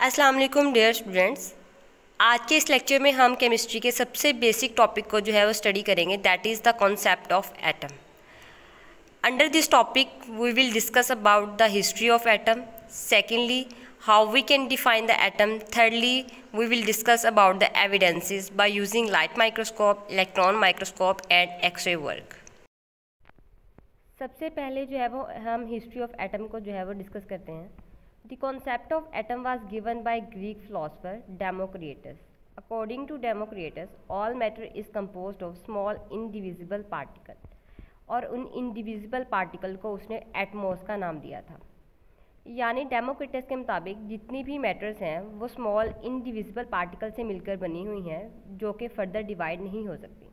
अस्सलाम वालेकुम dear students. आज के इस लेक्चर में हम केमिस्ट्री के सबसे बेसिक टॉपिक को जो है वो स्टडी करेंगे, that is the concept of atom. Under this topic we will discuss about the history of atom, secondly how we can define the atom, thirdly we will discuss about the evidences by using light microscope, electron microscope and x-ray work. सबसे पहले जो है वो हम history of atom को जो है वो डिस्कस करते हैं। The concept of atom was given by Greek philosopher Democritus. According to Democritus, all matter is composed of small indivisible particles. और उन indivisible particle को उसने एटमॉस का नाम दिया था। यानी डेमोक्रिटस के मुताबिक जितनी भी मैटर्स हैं वो स्मॉल indivisible पार्टिकल से मिलकर बनी हुई हैं, जो कि फर्दर डिवाइड नहीं हो सकती।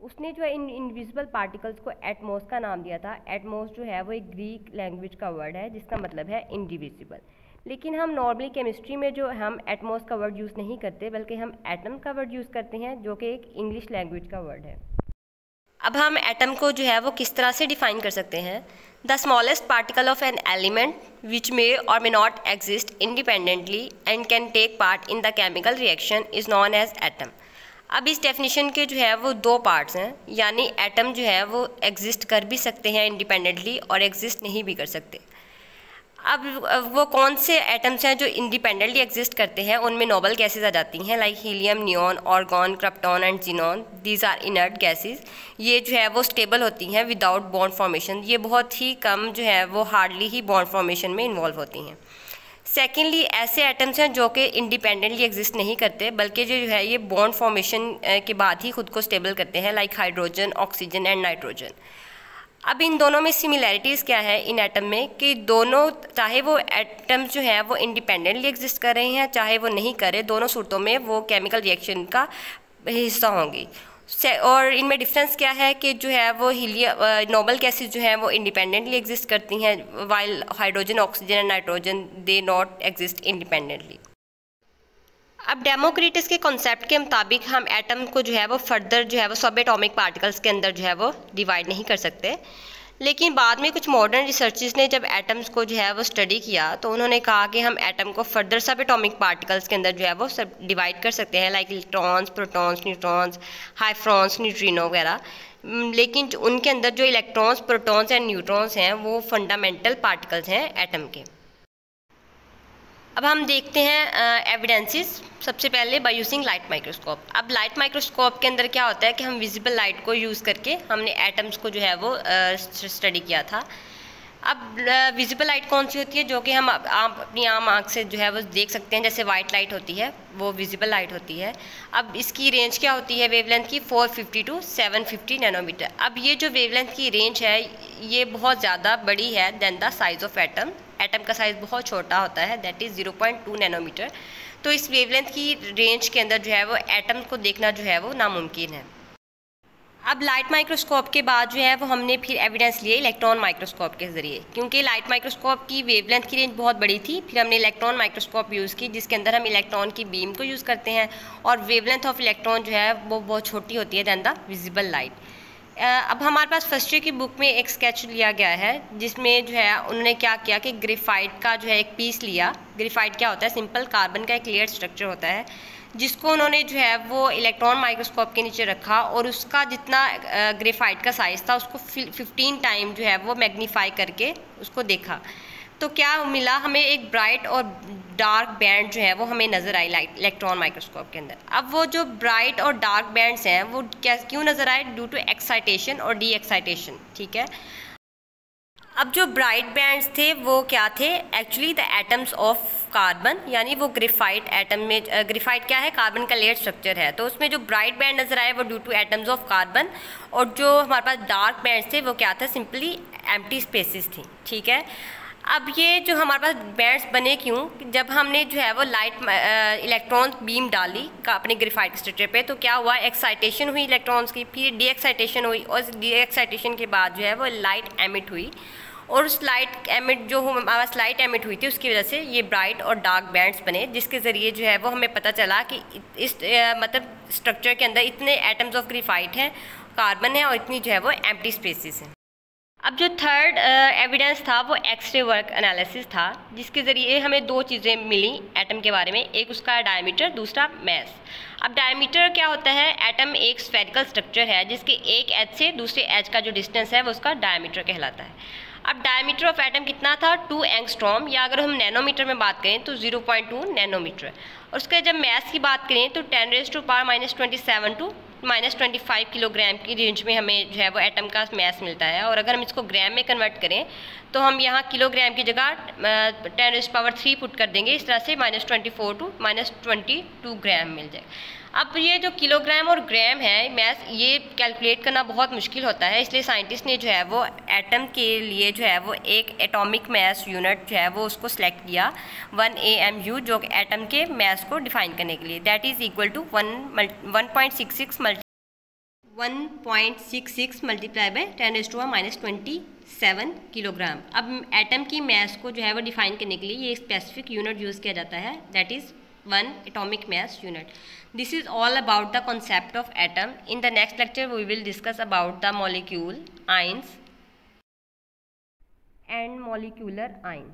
उसने जो है इन इनविजिबल पार्टिकल्स को एटमॉस का नाम दिया था। एटमॉस जो है वो एक ग्रीक लैंग्वेज का वर्ड है जिसका मतलब है इनडिविजिबल। लेकिन हम नॉर्मली केमिस्ट्री में जो हम एटमॉस का वर्ड यूज़ नहीं करते, बल्कि हम एटम का वर्ड यूज़ करते हैं, जो कि एक इंग्लिश लैंग्वेज का वर्ड है। अब हम एटम को जो है वो किस तरह से डिफाइन कर सकते हैं। The smallest particle of an element which may or may not exist independently and can take part in the chemical reaction is known as atom. अब इस डेफिनेशन के जो है वो दो पार्ट्स हैं, यानी एटम जो है वो एग्जिस्ट कर भी सकते हैं इंडिपेंडेंटली और एग्जिस्ट नहीं भी कर सकते। अब वो कौन से एटम्स हैं जो इंडिपेंडेंटली एग्जिस्ट करते हैं, उनमें नोबल गैसेज आ जाती हैं, like helium, neon, argon, krypton and xenon. These are inert gases. ये जो है वो स्टेबल होती हैं विदाउट बॉन्ड फॉर्मेशन। ये बहुत ही कम जो है वो हार्डली ही बॉन्ड फॉर्मेशन में इन्वॉल्व होती हैं। सेकेंडली, ऐसे एटम्स हैं जो कि इंडिपेंडेंटली एग्जिस्ट नहीं करते, बल्कि जो है ये बॉन्ड फॉर्मेशन के बाद ही खुद को स्टेबल करते हैं, like hydrogen, oxygen and nitrogen. अब इन दोनों में सिमिलैरिटीज़ क्या है इन एटम में, कि दोनों चाहे वो एटम्स जो हैं वो इंडिपेंडेंटली एग्जिस्ट कर रहे हैं चाहे वो नहीं करे, दोनों सूरतों में वो केमिकल रिएक्शन का हिस्सा होंगी। और इनमें डिफरेंस क्या है कि जो है वो नोबल गैसेज जो हैं वो इंडिपेंडेंटली एग्जिस्ट करती हैं, while hydrogen, oxygen and nitrogen they not exist independently. अब डेमोक्रिटस के कॉन्सेप्ट के मुताबिक हम एटम को जो है वो फर्दर जो है वो सब एटॉमिक पार्टिकल्स के अंदर जो है वो डिवाइड नहीं कर सकते। लेकिन बाद में कुछ मॉडर्न रिसर्चर्स ने जब एटम्स को जो है वो स्टडी किया तो उन्होंने कहा कि हम एटम को फर्दर सब एटॉमिक पार्टिकल्स के अंदर जो है वो सब डिवाइड कर सकते हैं, like electrons, protons, neutrons, hyperons, neutrino वगैरह। लेकिन उनके अंदर जो इलेक्ट्रॉन्स, प्रोटॉन्स एंड न्यूट्रॉन्स हैं वो फंडामेंटल पार्टिकल्स हैं एटम के। अब हम देखते हैं एविडेंसेस। सबसे पहले बाय यूजिंग लाइट माइक्रोस्कोप। अब लाइट माइक्रोस्कोप के अंदर क्या होता है कि हम विजिबल लाइट को यूज़ करके हमने एटम्स को जो है वो स्टडी किया था। अब विजिबल लाइट कौन सी होती है, जो कि हम अपनी आम आँख से जो है वो देख सकते हैं, जैसे वाइट लाइट होती है वो विजिबल लाइट होती है। अब इसकी रेंज क्या होती है वेवलेंथ की, 450 टू 750 नैनोमीटर। अब ये जो वेवलेंथ की रेंज है ये बहुत ज़्यादा बड़ी है than the size of atom. Atom का साइज़ बहुत छोटा होता है, दैट इज़ 0.2 नैनोमीटर। तो इस वेवलेंथ की रेंज के अंदर जो है वो एटम को देखना जो है वो नामुमकिन है। अब लाइट माइक्रोस्कोप के बाद जो है वो हमने फिर एविडेंस लिए इलेक्ट्रॉन माइक्रोस्कोप के ज़रिए, क्योंकि लाइट माइक्रोस्कोप की वेवलेंथ की रेंज बहुत बड़ी थी। फिर हमने इलेक्ट्रॉन माइक्रोस्कोप यूज़ की, जिसके अंदर हम इलेक्ट्रॉन की बीम को यूज़ करते हैं और वेवलेंथ ऑफ इलेक्ट्रॉन जो है वो बहुत छोटी होती है दैन द विजिबल लाइट। अब हमारे पास फर्स्ट ईयर की बुक में एक स्केच लिया गया है, जिसमें जो है उन्होंने क्या किया कि ग्रेफाइट का जो है एक पीस लिया। ग्रेफाइट क्या होता है, सिंपल कार्बन का एक लेयर स्ट्रक्चर होता है, जिसको उन्होंने जो है वो इलेक्ट्रॉन माइक्रोस्कोप के नीचे रखा और उसका जितना ग्रेफाइट का साइज़ था उसको 15 टाइम जो है वो मैग्नीफाई करके उसको देखा। तो क्या मिला, हमें एक ब्राइट और डार्क बैंड जो है वो हमें नज़र आई लाइट इलेक्ट्रॉन माइक्रोस्कोप के अंदर। अब वो जो ब्राइट और डार्क बैंड्स हैं वो क्यों नज़र आए, ड्यू टू एक्साइटेशन और डी एक्साइटेशन। ठीक है। अब जो ब्राइट बैंड्स थे वो क्या थे, actually the atoms of carbon, यानी वो ग्रेफाइट एटम में, ग्रेफाइट क्या है, कार्बन का लेयर स्ट्रक्चर है। तो उसमें जो ब्राइट बैंड नज़र आए वो due two atoms of carbon, और जो हमारे पास डार्क बैंड्स थे वो क्या था, सिंपली एम्प्टी स्पेसिस थी। ठीक है। अब ये जो हमारे पास बैंड्स बने क्यों, जब हमने जो है वो लाइट इलेक्ट्रॉन बीम डाली अपने ग्रेफाइट स्ट्रक्चर पे, तो क्या हुआ, एक्साइटेशन हुई इलेक्ट्रॉन्स की, फिर डी एक्साइटेशन हुई, और डी एक्साइटेशन के बाद जो है वो लाइट एमिट हुई, और उस लाइट एमिट जो हमारे पास लाइट एमिट हुई थी उसकी वजह से ये ब्राइट और डार्क बैंड्स बने, जिसके ज़रिए जो है वो हमें पता चला कि इस मतलब स्ट्रक्चर के अंदर इतने एटम्स ऑफ ग्रेफाइट हैं, कार्बन है, और इतनी जो है वो एम्प्टी स्पेसिस हैं। अब जो थर्ड एविडेंस था वो एक्सरे वर्क एनालिसिस था, जिसके ज़रिए हमें दो चीज़ें मिली एटम के बारे में, एक उसका डायमीटर, दूसरा मैस। अब डायमीटर क्या होता है, एटम एक स्फेरिकल स्ट्रक्चर है जिसके एक एज से दूसरे एज का जो डिस्टेंस है वो उसका डायमीटर कहलाता है। अब डायमीटर ऑफ एटम कितना था, 2 एंगस्ट्रॉम, या अगर हम नैनोमीटर में बात करें तो 0.2 नैनोमीटर। और उसके जब मैस की बात करें तो 10⁻⁻27 टू -25 किलोग्राम की रेंज में हमें जो है वो एटम का मैस मिलता है। और अगर हम इसको ग्राम में कन्वर्ट करें तो हम यहाँ किलोग्राम की जगह 10⁻³ पुट कर देंगे, इस तरह से -24 टू -22 ग्राम मिल जाए। अब ये जो किलोग्राम और ग्राम है मैस, ये कैलकुलेट करना बहुत मुश्किल होता है, इसलिए साइंटिस्ट ने जो है वो एटम के लिए जो है वो एक एटॉमिक मैस यूनिट जो है वो उसको सेलेक्ट किया 1 AMU, जो एटम के मैस को डिफाइन करने के लिए, that is equal to 1.66 multiply by 10⁻⁻27 kilogram. अब एटम की मैस को जो है वो डिफाइन करने के लिए ये स्पेसिफिक यूनिट यूज़ किया जाता है, that is 1 atomic mass unit. This is all about the concept of atom. In the next lecture we will discuss about the molecule, ions and molecular ion.